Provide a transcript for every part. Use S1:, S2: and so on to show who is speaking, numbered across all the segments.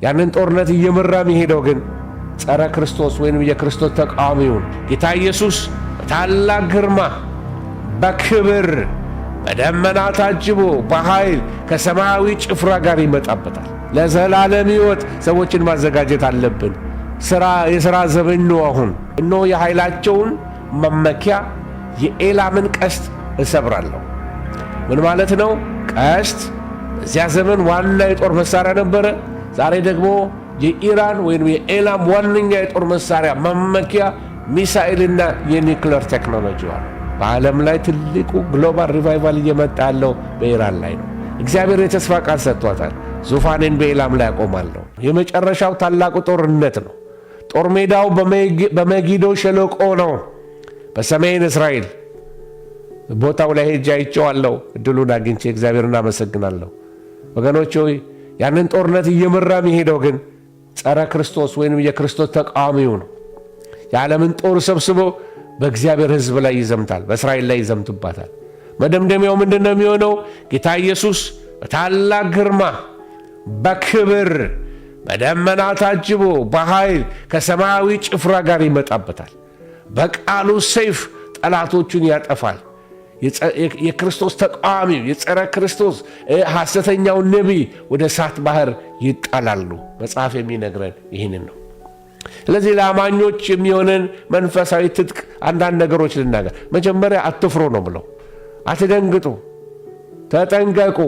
S1: ያንን ጦርነት እየመራ የሚሄደው ግን ጸረ ክርስቶስ ወይንም የክርስቶስ ተቃዋሚውን ጌታ ኢየሱስ በታላቅ ግርማ በክብር በደመና ታጅቦ በኃይል ከሰማያዊ ጭፍራ ጋር ይመጣበታል። ለዘላለም ሕይወት ሰዎችን ማዘጋጀት አለብን። የሥራ ዘመን ነው አሁን። እነሆ የኃይላቸውን መመኪያ የኤላምን ቀስት እሰብራለሁ። ምን ማለት ነው? ቀስት በዚያ ዘመን ዋና የጦር መሳሪያ ነበረ። ዛሬ ደግሞ የኢራን ወይም የኤላም ዋነኛ የጦር መሳሪያ መመኪያ ሚሳኤልና የኒውክሌር ቴክኖሎጂ ነው። በዓለም ላይ ትልቁ ግሎባል ሪቫይቫል እየመጣ ያለው በኢራን ላይ ነው። እግዚአብሔር የተስፋ ቃል ሰጥቷታል። ዙፋኔን በኤላም ላይ አቆማለሁ። የመጨረሻው ታላቁ ጦርነት ነው። ጦር ሜዳው በመጊዶ ሸለቆ ነው፣ በሰሜን እስራኤል። ቦታው ላይ ሄጄ አይቼዋለሁ። እድሉን አግኝቼ እግዚአብሔርን አመሰግናለሁ። ወገኖች ሆይ ያንን ጦርነት እየመራ የሚሄደው ግን ጸረ ክርስቶስ ወይንም የክርስቶስ ተቃዋሚው ነው። የዓለምን ጦር ሰብስቦ በእግዚአብሔር ሕዝብ ላይ ይዘምታል፣ በእስራኤል ላይ ይዘምትባታል። መደምደሚያው ምንድን ነው የሚሆነው? ጌታ ኢየሱስ በታላቅ ግርማ በክብር በደመና ታጅቦ በኃይል ከሰማያዊ ጭፍራ ጋር ይመጣበታል። በቃሉ ሰይፍ ጠላቶቹን ያጠፋል። የክርስቶስ ተቃዋሚው የጸረ ክርስቶስ ሐሰተኛው ነቢይ ወደ እሳት ባህር ይጣላሉ። መጽሐፍ የሚነግረን ይህንን ነው። ስለዚህ ለአማኞች የሚሆነን መንፈሳዊ ትጥቅ አንዳንድ ነገሮች ልናገር። መጀመሪያ አትፍሩ ነው ብለው፣ አትደንግጡ፣ ተጠንቀቁ፣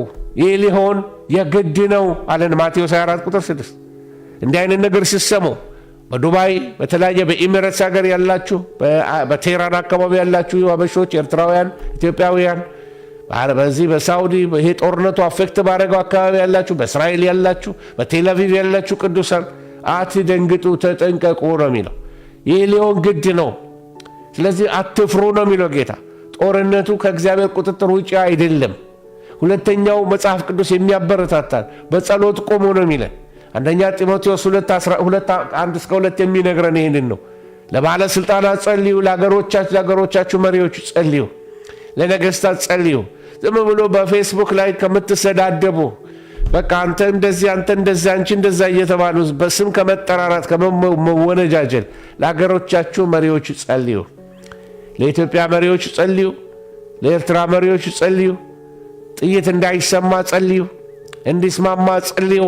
S1: ይህ ሊሆን የግድ ነው አለን ማቴዎስ 24 ቁጥር 6። እንዲህ አይነት ነገር ሲሰሙ በዱባይ በተለያየ በኢሚሬትስ ሀገር ያላችሁ፣ በቴህራን አካባቢ ያላችሁ አበሾች፣ ኤርትራውያን፣ ኢትዮጵያውያን፣ በዚህ በሳውዲ ይሄ ጦርነቱ አፌክት ባደረገው አካባቢ ያላችሁ፣ በእስራኤል ያላችሁ፣ በቴልአቪቭ ያላችሁ ቅዱሳን አትደንግጡ፣ ተጠንቀቁ ነው የሚለው። ይህ ሊሆን ግድ ነው። ስለዚህ አትፍሩ ነው የሚለው ጌታ። ጦርነቱ ከእግዚአብሔር ቁጥጥር ውጭ አይደለም። ሁለተኛው መጽሐፍ ቅዱስ የሚያበረታታል በጸሎት ቆሙ ነው የሚለን። አንደኛ ጢሞቴዎስ 2:1-2 የሚነግረን ይህንን ነው። ለባለሥልጣናት ጸልዩ፣ ለአገሮቻችሁ መሪዎች ጸልዩ፣ ለነገሥታት ጸልዩ። ዝም ብሎ በፌስቡክ ላይ ከምትሰዳደቡ በቃ አንተ እንደዚህ አንተ እንደዚህ አንቺ እንደዛ እየተባሉ በስም ከመጠራራት ከመወነጃጀል ለአገሮቻችሁ መሪዎች ጸልዩ። ለኢትዮጵያ መሪዎች ጸልዩ፣ ለኤርትራ መሪዎች ጸልዩ። ጥይት እንዳይሰማ ጸልዩ፣ እንዲስማማ ጸልዩ።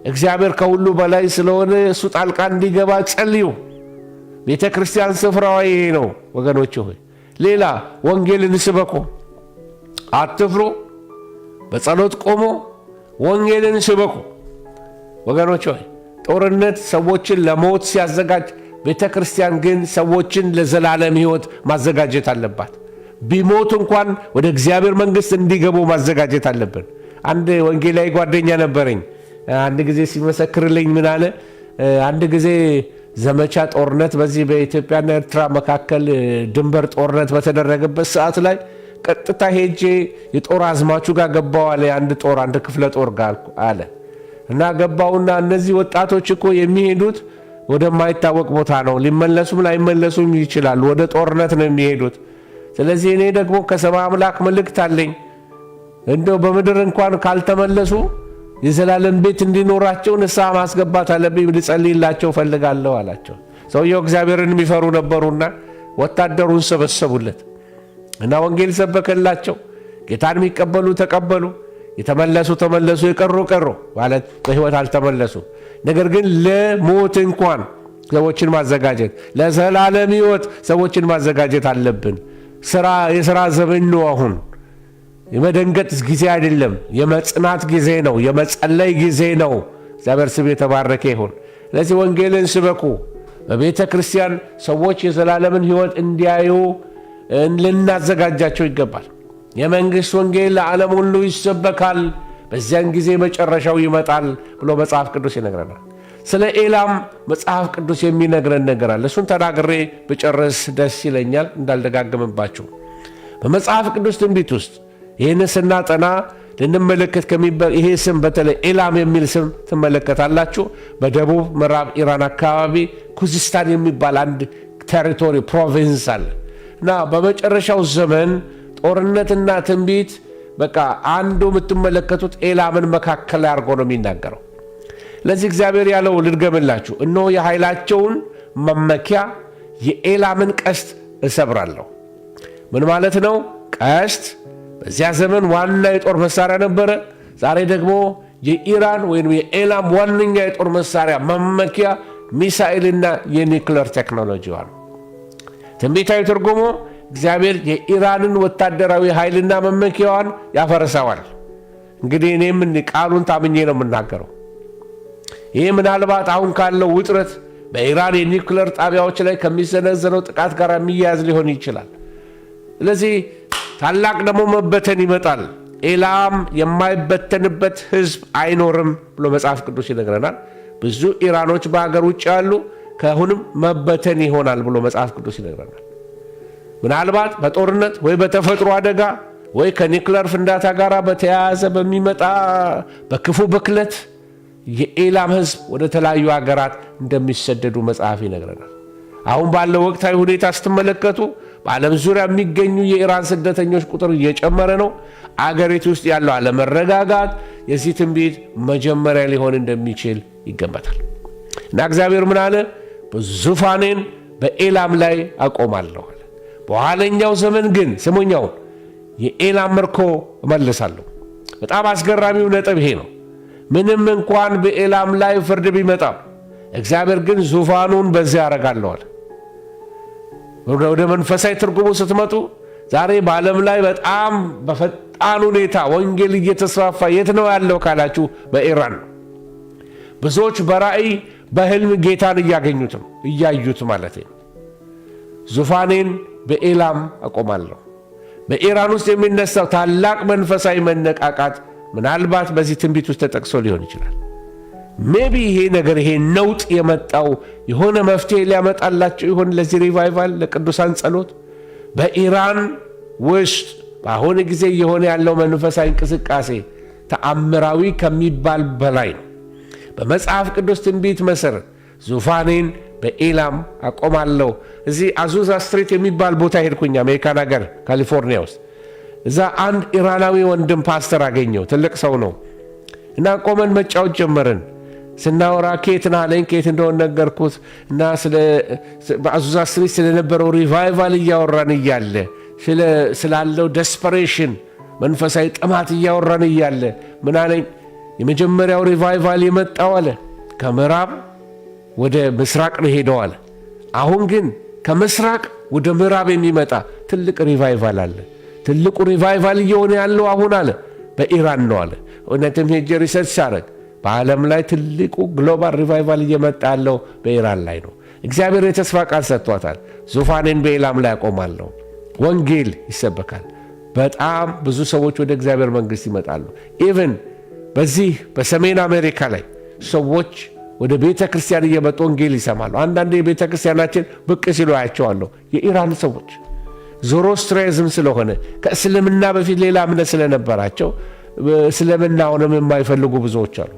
S1: እግዚአብሔር ከሁሉ በላይ ስለሆነ እሱ ጣልቃ እንዲገባ ጸልዩ። ቤተ ክርስቲያን ስፍራዋ ይሄ ነው ወገኖች ሆይ። ሌላ ወንጌልን ስበኩ፣ አትፍሩ፣ በጸሎት ቆሞ ወንጌልን ስበኩ። ወገኖች ሆይ ጦርነት ሰዎችን ለሞት ሲያዘጋጅ፣ ቤተ ክርስቲያን ግን ሰዎችን ለዘላለም ሕይወት ማዘጋጀት አለባት። ቢሞት እንኳን ወደ እግዚአብሔር መንግሥት እንዲገቡ ማዘጋጀት አለብን። አንድ ወንጌላዊ ጓደኛ ነበረኝ። አንድ ጊዜ ሲመሰክርልኝ ምን አለ? አንድ ጊዜ ዘመቻ ጦርነት በዚህ በኢትዮጵያና ኤርትራ መካከል ድንበር ጦርነት በተደረገበት ሰዓት ላይ ቀጥታ ሄጄ የጦር አዝማቹ ጋር ገባው አለ። አንድ ክፍለ ጦር ጋር አለ እና ገባውና እነዚህ ወጣቶች እኮ የሚሄዱት ወደማይታወቅ ቦታ ነው፣ ሊመለሱም ላይመለሱም ይችላሉ፣ ወደ ጦርነት ነው የሚሄዱት። ስለዚህ እኔ ደግሞ ከሰማይ አምላክ መልእክት አለኝ፣ እንደው በምድር እንኳን ካልተመለሱ የዘላለም ቤት እንዲኖራቸው ንስሐ ማስገባት አለብኝ፣ ልጸልይላቸው ፈልጋለሁ አላቸው። ሰውየው እግዚአብሔርን የሚፈሩ ነበሩና ወታደሩን ሰበሰቡለት እና ወንጌል ሰበከላቸው። ጌታን የሚቀበሉ ተቀበሉ፣ የተመለሱ ተመለሱ፣ የቀሩ ቀሩ ማለት በሕይወት አልተመለሱ። ነገር ግን ለሞት እንኳን ሰዎችን ማዘጋጀት፣ ለዘላለም ሕይወት ሰዎችን ማዘጋጀት አለብን። የሥራ ዘመን ነው አሁን። የመደንገጥ ጊዜ አይደለም፣ የመጽናት ጊዜ ነው፣ የመጸለይ ጊዜ ነው። እግዚአብሔር ስም የተባረከ ይሁን። ስለዚህ ወንጌልን ስበኩ። በቤተ ክርስቲያን ሰዎች የዘላለምን ሕይወት እንዲያዩ ልናዘጋጃቸው ይገባል። የመንግሥት ወንጌል ለዓለም ሁሉ ይሰበካል፣ በዚያን ጊዜ መጨረሻው ይመጣል ብሎ መጽሐፍ ቅዱስ ይነግረናል። ስለ ኤላም መጽሐፍ ቅዱስ የሚነግረን ነገር አለ። እሱን ተናግሬ ብጨርስ ደስ ይለኛል እንዳልደጋግምባችሁ። በመጽሐፍ ቅዱስ ትንቢት ውስጥ ይህን ስናጠና ልንመለከት ይሄ ስም በተለይ ኤላም የሚል ስም ትመለከታላችሁ። በደቡብ ምዕራብ ኢራን አካባቢ ኩዚስታን የሚባል አንድ ቴሪቶሪ ፕሮቪንስ አለ እና በመጨረሻው ዘመን ጦርነትና ትንቢት በቃ አንዱ የምትመለከቱት ኤላምን መካከል ላይ አድርጎ ነው የሚናገረው ለዚህ እግዚአብሔር ያለው ልድገምላችሁ፣ እነሆ የኃይላቸውን መመኪያ የኤላምን ቀስት እሰብራለሁ። ምን ማለት ነው? ቀስት በዚያ ዘመን ዋና የጦር መሳሪያ ነበረ። ዛሬ ደግሞ የኢራን ወይም የኤላም ዋነኛ የጦር መሳሪያ መመኪያ ሚሳኤልና የኒውክሌር ቴክኖሎጂ ነው። ትንቢታዊ ትርጉሙ እግዚአብሔር የኢራንን ወታደራዊ ኃይልና መመኪያዋን ያፈርሰዋል። እንግዲህ እኔም ቃሉን ታምኜ ነው የምናገረው። ይህ ምናልባት አሁን ካለው ውጥረት በኢራን የኒውክሌር ጣቢያዎች ላይ ከሚሰነዘረው ጥቃት ጋር የሚያያዝ ሊሆን ይችላል። ስለዚህ ታላቅ ደግሞ መበተን ይመጣል። ኤላም የማይበተንበት ሕዝብ አይኖርም ብሎ መጽሐፍ ቅዱስ ይነግረናል። ብዙ ኢራኖች በሀገር ውጭ ያሉ ከአሁንም መበተን ይሆናል ብሎ መጽሐፍ ቅዱስ ይነግረናል። ምናልባት በጦርነት ወይ በተፈጥሮ አደጋ ወይ ከኒውክሌር ፍንዳታ ጋር በተያያዘ በሚመጣ በክፉ ብክለት የኤላም ሕዝብ ወደ ተለያዩ ሀገራት እንደሚሰደዱ መጽሐፍ ይነግረናል። አሁን ባለው ወቅታዊ ሁኔታ ስትመለከቱ በዓለም ዙሪያ የሚገኙ የኢራን ስደተኞች ቁጥር እየጨመረ ነው። አገሪቱ ውስጥ ያለው አለመረጋጋት የዚህ ትንቢት መጀመሪያ ሊሆን እንደሚችል ይገመታል። እና እግዚአብሔር ምን አለ? ዙፋኔን በኤላም ላይ አቆማለሁ አለ። በኋለኛው ዘመን ግን ስሙኛውን የኤላም ምርኮ እመልሳለሁ። በጣም አስገራሚው ነጥብ ይሄ ነው። ምንም እንኳን በኤላም ላይ ፍርድ ቢመጣም እግዚአብሔር ግን ዙፋኑን በዚያ ያደርጋለዋል። ወደ መንፈሳዊ ትርጉሙ ስትመጡ ዛሬ በዓለም ላይ በጣም በፈጣን ሁኔታ ወንጌል እየተስፋፋ የት ነው ያለው ካላችሁ በኢራን ነው። ብዙዎች በራእይ በህልም ጌታን እያገኙት ነው፣ እያዩት ማለት ነው። ዙፋኔን በኤላም አቆማለሁ። በኢራን ውስጥ የሚነሳው ታላቅ መንፈሳዊ መነቃቃት ምናልባት በዚህ ትንቢት ውስጥ ተጠቅሶ ሊሆን ይችላል። ሜቢ ይሄ ነገር ይሄ ነውጥ የመጣው የሆነ መፍትሄ ሊያመጣላቸው ይሆን ለዚህ ሪቫይቫል፣ ለቅዱሳን ጸሎት። በኢራን ውስጥ በአሁኑ ጊዜ የሆነ ያለው መንፈሳዊ እንቅስቃሴ ተአምራዊ ከሚባል በላይ ነው። በመጽሐፍ ቅዱስ ትንቢት መሰረት ዙፋኔን በኤላም አቆማለሁ። እዚህ አዙዛ ስትሪት የሚባል ቦታ ሄድኩኝ፣ አሜሪካን ሀገር ካሊፎርኒያ ውስጥ። እዛ አንድ ኢራናዊ ወንድም ፓስተር አገኘው፣ ትልቅ ሰው ነው። እና ቆመን መጫወት ጀመርን። ስናወራ ኬት ነህ አለኝ። ኬት እንደሆነ ነገርኩት እና በአዙዛ ስትሪት ስለነበረው ሪቫይቫል እያወራን እያለ ስላለው ደስፐሬሽን መንፈሳዊ ጥማት እያወራን እያለ ምን አለኝ? የመጀመሪያው ሪቫይቫል የመጣው አለ ከምዕራብ ወደ ምስራቅ ነው ሄደው አለ። አሁን ግን ከምስራቅ ወደ ምዕራብ የሚመጣ ትልቅ ሪቫይቫል አለ። ትልቁ ሪቫይቫል እየሆነ ያለው አሁን አለ በኢራን ነው አለ። እውነትም ሄጄ ሪሰርች ሳረግ በዓለም ላይ ትልቁ ግሎባል ሪቫይቫል እየመጣ ያለው በኢራን ላይ ነው። እግዚአብሔር የተስፋ ቃል ሰጥቷታል። ዙፋኔን በኤላም ላይ አቆማለሁ። ወንጌል ይሰበካል። በጣም ብዙ ሰዎች ወደ እግዚአብሔር መንግሥት ይመጣሉ። ኢቭን በዚህ በሰሜን አሜሪካ ላይ ሰዎች ወደ ቤተ ክርስቲያን እየመጡ ወንጌል ይሰማሉ። አንዳንድ የቤተ ክርስቲያናችን ብቅ ሲሉ አያቸዋለሁ። የኢራን ሰዎች ዞሮስትሪዝም ስለሆነ ከእስልምና በፊት ሌላ እምነት ስለነበራቸው እስልምናውንም የማይፈልጉ ብዙዎች አሉ።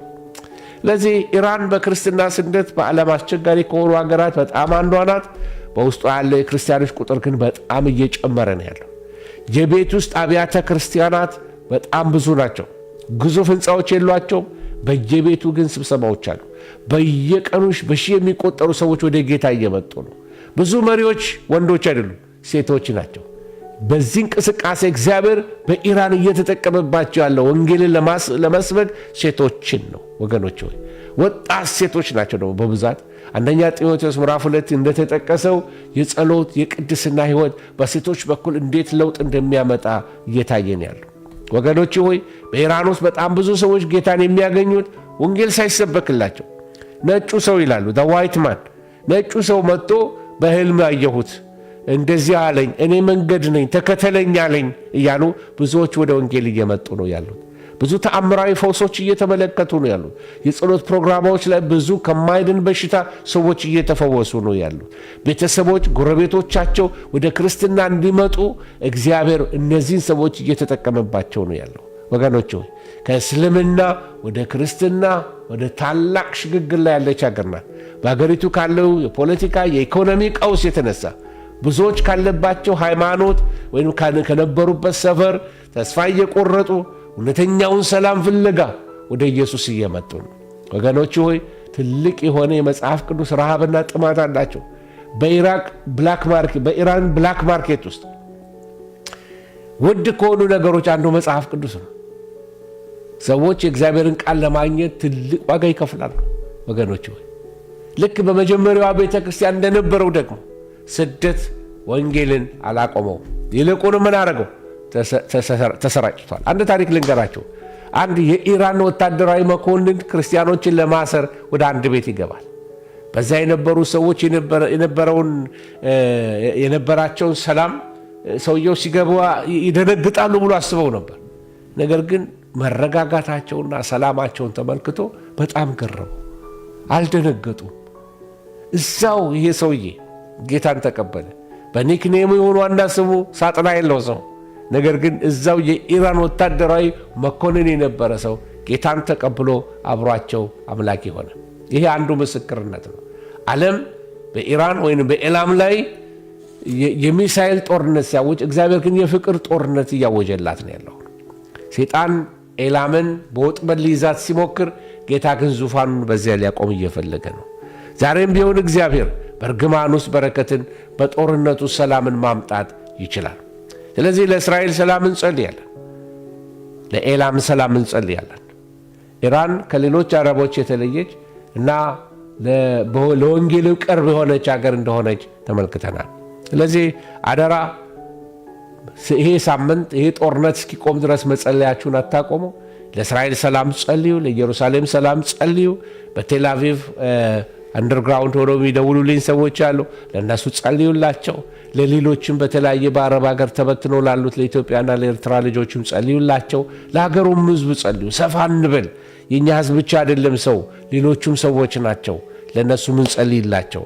S1: ስለዚህ ኢራን በክርስትና ስደት በዓለም አስቸጋሪ ከሆኑ ሀገራት በጣም አንዷ ናት። በውስጡ ያለው የክርስቲያኖች ቁጥር ግን በጣም እየጨመረ ነው ያለው። የቤት ውስጥ አብያተ ክርስቲያናት በጣም ብዙ ናቸው። ግዙፍ ሕንፃዎች የሏቸውም። በየቤቱ ግን ስብሰባዎች አሉ። በየቀኑ በሺህ የሚቆጠሩ ሰዎች ወደ ጌታ እየመጡ ነው። ብዙ መሪዎች ወንዶች አይደሉም፣ ሴቶች ናቸው። በዚህ እንቅስቃሴ እግዚአብሔር በኢራን እየተጠቀመባቸው ያለው ወንጌልን ለመስበክ ሴቶችን ነው። ወገኖች ሆይ ወጣት ሴቶች ናቸው ደግሞ በብዛት። አንደኛ ጢሞቴዎስ ምዕራፍ 2 እንደተጠቀሰው የጸሎት የቅድስና ሕይወት በሴቶች በኩል እንዴት ለውጥ እንደሚያመጣ እየታየን ያለው። ወገኖች ሆይ በኢራን ውስጥ በጣም ብዙ ሰዎች ጌታን የሚያገኙት ወንጌል ሳይሰበክላቸው። ነጩ ሰው ይላሉ ዋይት ማን፣ ነጩ ሰው መጥቶ በህልም አየሁት እንደዚህ አለኝ፣ እኔ መንገድ ነኝ ተከተለኝ አለኝ እያሉ ብዙዎች ወደ ወንጌል እየመጡ ነው ያሉት። ብዙ ተአምራዊ ፈውሶች እየተመለከቱ ነው ያሉት። የጸሎት ፕሮግራሞች ላይ ብዙ ከማይድን በሽታ ሰዎች እየተፈወሱ ነው ያሉት። ቤተሰቦች፣ ጎረቤቶቻቸው ወደ ክርስትና እንዲመጡ እግዚአብሔር እነዚህን ሰዎች እየተጠቀመባቸው ነው ያለው። ወገኖች ሆይ ከእስልምና ወደ ክርስትና ወደ ታላቅ ሽግግር ላይ ያለች ሀገር ናት። በሀገሪቱ ካለው የፖለቲካ የኢኮኖሚ ቀውስ የተነሳ ብዙዎች ካለባቸው ሃይማኖት ወይም ከነበሩበት ሰፈር ተስፋ እየቆረጡ እውነተኛውን ሰላም ፍለጋ ወደ ኢየሱስ እየመጡ ነው። ወገኖች ሆይ ትልቅ የሆነ የመጽሐፍ ቅዱስ ረሃብና ጥማት አላቸው። በኢራን ብላክ ማርኬት ውስጥ ውድ ከሆኑ ነገሮች አንዱ መጽሐፍ ቅዱስ ነው። ሰዎች የእግዚአብሔርን ቃል ለማግኘት ትልቅ ዋጋ ይከፍላሉ። ወገኖች ሆይ ልክ በመጀመሪያዋ ቤተ ክርስቲያን እንደነበረው ደግሞ ስደት ወንጌልን አላቆመው፣ ይልቁንም ምን አደረገው? ተሰራጭቷል። አንድ ታሪክ ልንገራቸው። አንድ የኢራን ወታደራዊ መኮንን ክርስቲያኖችን ለማሰር ወደ አንድ ቤት ይገባል። በዛ የነበሩ ሰዎች የነበራቸውን ሰላም ሰውየው ሲገባ ይደነግጣሉ ብሎ አስበው ነበር። ነገር ግን መረጋጋታቸውና ሰላማቸውን ተመልክቶ በጣም ገረሙ። አልደነገጡም። እዛው ይሄ ሰውዬ ጌታን ተቀበለ። በኒክኔሙ የሆኑ ዋና ስሙ ሳጥናኤል ነው ሰው። ነገር ግን እዛው የኢራን ወታደራዊ መኮንን የነበረ ሰው ጌታን ተቀብሎ አብሯቸው አምላክ ሆነ። ይሄ አንዱ ምስክርነት ነው። ዓለም በኢራን ወይም በኤላም ላይ የሚሳኤል ጦርነት ሲያወጅ፣ እግዚአብሔር ግን የፍቅር ጦርነት እያወጀላት ነው ያለው። ሰይጣን ኤላምን በወጥመድ ሊይዛት ሲሞክር፣ ጌታ ግን ዙፋኑን በዚያ ሊያቆም እየፈለገ ነው። ዛሬም ቢሆን እግዚአብሔር በእርግማን ውስጥ በረከትን፣ በጦርነቱ ሰላምን ማምጣት ይችላል። ስለዚህ ለእስራኤል ሰላም እንጸልያለን፣ ለኤላም ሰላም እንጸልያለን። ኢራን ከሌሎች አረቦች የተለየች እና ለወንጌል ቅርብ የሆነች ሀገር እንደሆነች ተመልክተናል። ስለዚህ አደራ ይሄ ሳምንት ይሄ ጦርነት እስኪቆም ድረስ መጸለያችሁን አታቆሙ። ለእስራኤል ሰላም ጸልዩ፣ ለኢየሩሳሌም ሰላም ጸልዩ። በቴል አቪቭ አንደርግራውንድ ሆነው የሚደውሉልኝ ሰዎች አሉ፣ ለእነሱ ጸልዩላቸው። ለሌሎችም በተለያየ በአረብ ሀገር ተበትነው ላሉት ለኢትዮጵያና ለኤርትራ ልጆችም ጸልዩላቸው። ለሀገሩም ሕዝብ ጸልዩ። ሰፋ እንበል። የእኛ ሕዝብ ብቻ አይደለም ሰው፣ ሌሎቹም ሰዎች ናቸው። ለእነሱ ምን ጸልይላቸው።